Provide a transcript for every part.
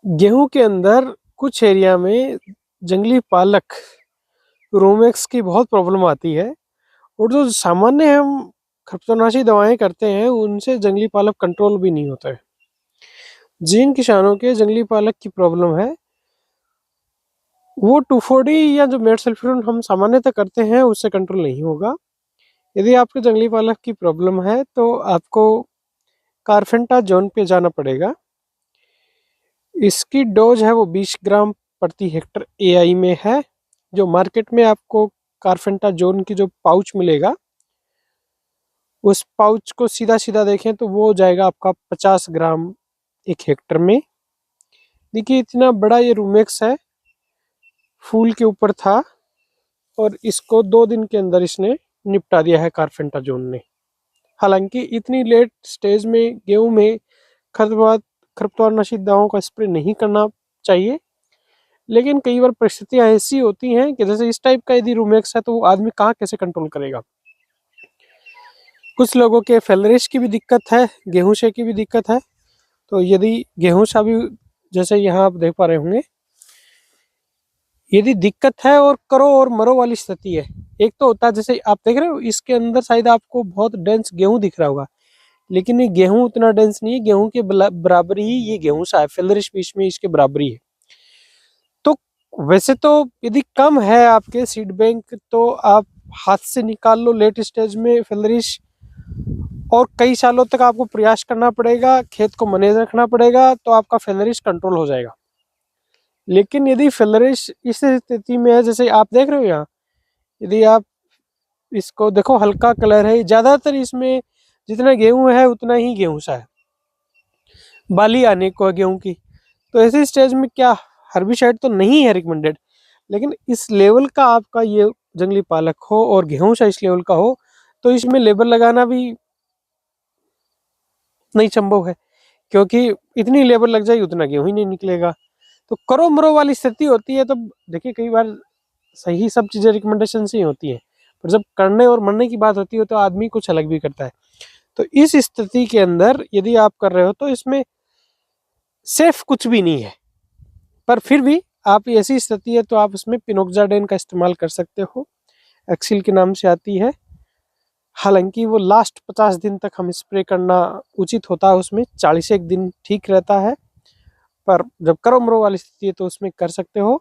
गेहूं के अंदर कुछ एरिया में जंगली पालक रोमेक्स की बहुत प्रॉब्लम आती है। और जो सामान्य हम खरपतवारनाशी दवाएं करते हैं उनसे जंगली पालक कंट्रोल भी नहीं होता है। जिन किसानों के जंगली पालक की प्रॉब्लम है वो 2,4-D या जो मेटसल्फोन हम सामान्यतः करते हैं उससे कंट्रोल नहीं होगा। यदि आपके जंगली पालक की प्रॉब्लम है तो आपको कार्फेंटाजोन पे जाना पड़ेगा। इसकी डोज है वो 20 ग्राम प्रति हेक्टर एआई में है। जो मार्केट में आपको कार्फेंटाजोन की जो पाउच मिलेगा उस पाउच को सीधा सीधा देखें तो वो जाएगा आपका 50 ग्राम एक हेक्टर में। देखिए इतना बड़ा ये रूमेक्स है, फूल के ऊपर था और इसको 2 दिन के अंदर इसने निपटा दिया है कार्फेंटाजोन ने। हालांकि इतनी लेट स्टेज में गेहूं में खरपतवार खरपतवारनाशी दवाओं का स्प्रे नहीं करना चाहिए, लेकिन कई बार परिस्थितियां ऐसी होती हैं कि जैसे इस टाइप का यदि रूमेक्स है तो वो आदमी कहाँ कैसे कंट्रोल करेगा। कुछ लोगों के फेलरिश की भी दिक्कत है, गेहूं से की भी दिक्कत है। तो यदि गेहूं सा भी जैसे यहाँ आप देख पा रहे होंगे, यदि दिक्कत है और करो और मरो वाली स्थिति है। एक तो होता है जैसे आप देख रहे हो इसके अंदर शायद आपको बहुत डेंस गेहूं दिख रहा होगा, लेकिन ये गेहूं उतना डेंस नहीं है, गेहूं के बराबरी ही ये गेहूं सा है, फेलरिश बीच में इसके बराबरी है। तो वैसे तो यदि कम है आपके सीड बैंक तो आप हाथ से निकाल लो लेट स्टेज में फेलरिश, और कई सालों तक आपको प्रयास करना पड़ेगा, खेत को मैनेज रखना पड़ेगा, तो आपका फेलरिश कंट्रोल हो जाएगा। लेकिन यदि फेलरिश इस स्थिति में है जैसे आप देख रहे हो यहाँ, यदि आप इसको देखो हल्का कलर है, ज्यादातर इसमें जितना गेहूं है उतना ही गेहूं सा है, बाली आने को है गेहूं की। तो ऐसे स्टेज में क्या हर्बिसाइड तो नहीं है रिकमेंडेड, लेकिन इस लेवल का आपका ये जंगली पालक हो और गेहूं सा इस लेवल का हो तो इसमें लेबर लगाना भी नहीं संभव है, क्योंकि इतनी लेबर लग जाएगी उतना गेहूं ही नहीं निकलेगा। तो करो मरो वाली स्थिति होती है। तो देखिए कई बार सही सब चीजें रिकमेंडेशन से ही होती है, पर जब करने और मरने की बात होती है तो आदमी कुछ अलग भी करता है। तो इस स्थिति के अंदर यदि आप कर रहे हो तो इसमें सेफ कुछ भी नहीं है, पर फिर भी आप ऐसी स्थिति है तो आप उसमें पिनोक्साडेन का इस्तेमाल कर सकते हो, एक्सिल के नाम से आती है। हालांकि वो लास्ट 50 दिन तक हम स्प्रे करना उचित होता है, उसमें 40 दिन ठीक रहता है, पर जब करो मरो वाली स्थिति है तो उसमें कर सकते हो।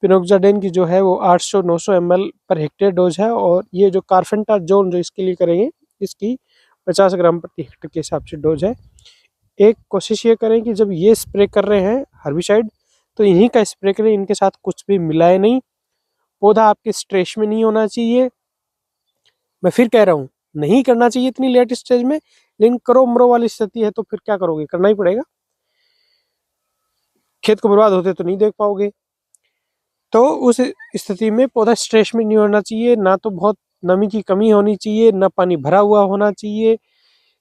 पिनोक्साडेन की जो है वो 800-900 ml पर हेक्टेयर डोज है, और ये जो कार्फेंटाजोन जो इसके लिए करेंगे इसकी 50 ग्राम प्रति हेक्टेयर के हिसाब से डोज है। एक कोशिश ये करें कि जब ये स्प्रे कर रहे हैं हर्बिसाइड तो इन्हीं का स्प्रे करें, इनके साथ कुछ भी मिलाए नहीं। पौधा आपके स्ट्रेस में नहीं होना चाहिए, मैं फिर कह रहा हूँ नहीं करना चाहिए इतनी लेट स्टेज में। लेकिन करो मरो वाली स्थिति है तो फिर क्या करोगे, करना ही पड़ेगा, खेत को बर्बाद होते तो नहीं देख पाओगे। तो उस स्थिति में पौधा स्ट्रेस में नहीं होना चाहिए, ना तो बहुत नमी की कमी होनी चाहिए, ना पानी भरा हुआ होना चाहिए,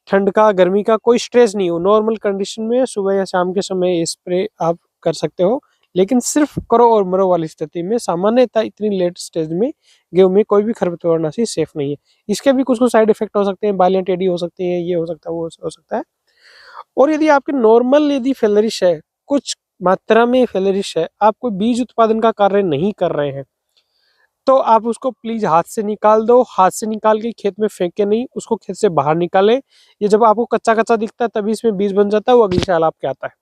ठंड का गर्मी का कोई स्ट्रेस नहीं हो, नॉर्मल कंडीशन में सुबह या शाम के समय स्प्रे आप कर सकते हो। लेकिन सिर्फ करो और मरो वाली स्थिति में सामान्यतः इतनी लेट स्टेज में गेहूं में कोई भी खरपतवारनाशी सेफ नहीं है। इसके भी कुछ कुछ साइड इफेक्ट हो सकते हैं, बालियां टेढ़ी हो सकती हैं, ये हो सकता है वो हो सकता है। और यदि आपके नॉर्मल यदि फेलरिश है, कुछ मात्रा में फेलरिश है, आप कोई बीज उत्पादन का कार्य नहीं कर रहे हैं, तो आप उसको प्लीज हाथ से निकाल दो। हाथ से निकाल के खेत में फेंके नहीं, उसको खेत से बाहर निकालें। ये जब आपको कच्चा कच्चा दिखता है तभी इसमें बीज बन जाता है, वो अगले साल आपके आता है।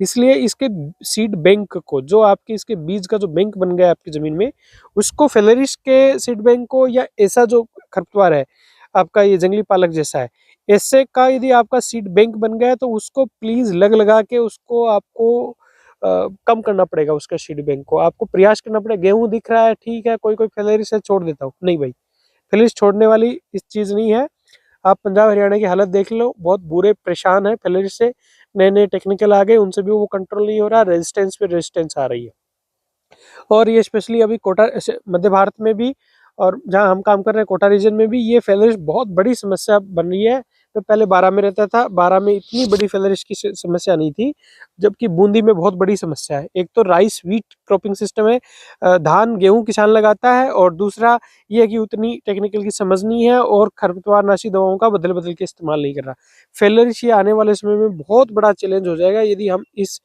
इसलिए इसके सीड बैंक को, जो आपके इसके बीज का जो बैंक बन गया आपकी जमीन में, उसको फेलरिश के सीड बैंक को या ऐसा जो खरपतवार है आपका ये जंगली पालक जैसा है, ऐसे का यदि आपका सीड बैंक बन गया तो उसको प्लीज लगा के उसको आपको कम करना पड़ेगा। उसके सीड बैंक को आपको प्रयास करना पड़ेगा। गेहूं दिख रहा है ठीक है, कोई कोई फेलरिश है छोड़ देता हूँ, नहीं भाई, फेलरिश छोड़ने वाली इस चीज नहीं है। आप पंजाब हरियाणा की हालत देख लो, बहुत बुरे परेशान है फेलरिश से, नए नए टेक्निकल आ गए उनसे भी वो कंट्रोल नहीं हो रहा, रेजिस्टेंस पे रेजिस्टेंस आ रही है। और ये स्पेशली अभी कोटा मध्य भारत में भी, और जहाँ हम काम कर रहे हैं कोटा रीजन में भी ये फेलरिश बहुत बड़ी समस्या बन रही है। मैं पहले 12 में रहता था, 12 में इतनी बड़ी फेलरिश की समस्या नहीं थी, जबकि बूंदी में बहुत बड़ी समस्या है। एक तो राइस व्हीट क्रॉपिंग सिस्टम है, धान गेहूं किसान लगाता है, और दूसरा ये है कि उतनी टेक्निकल की समझ नहीं है और खरपतवारनाशी दवाओं का बदल बदल के इस्तेमाल नहीं कर रहा। फेलरिश ये आने वाले समय में बहुत बड़ा चैलेंज हो जाएगा यदि हम इस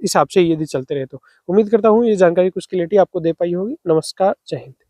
हिसाब से यदि चलते रहे तो। उम्मीद करता हूँ ये जानकारी कुछ क्लियरिटी आपको दे पाई होगी। नमस्कार, जय हिंद।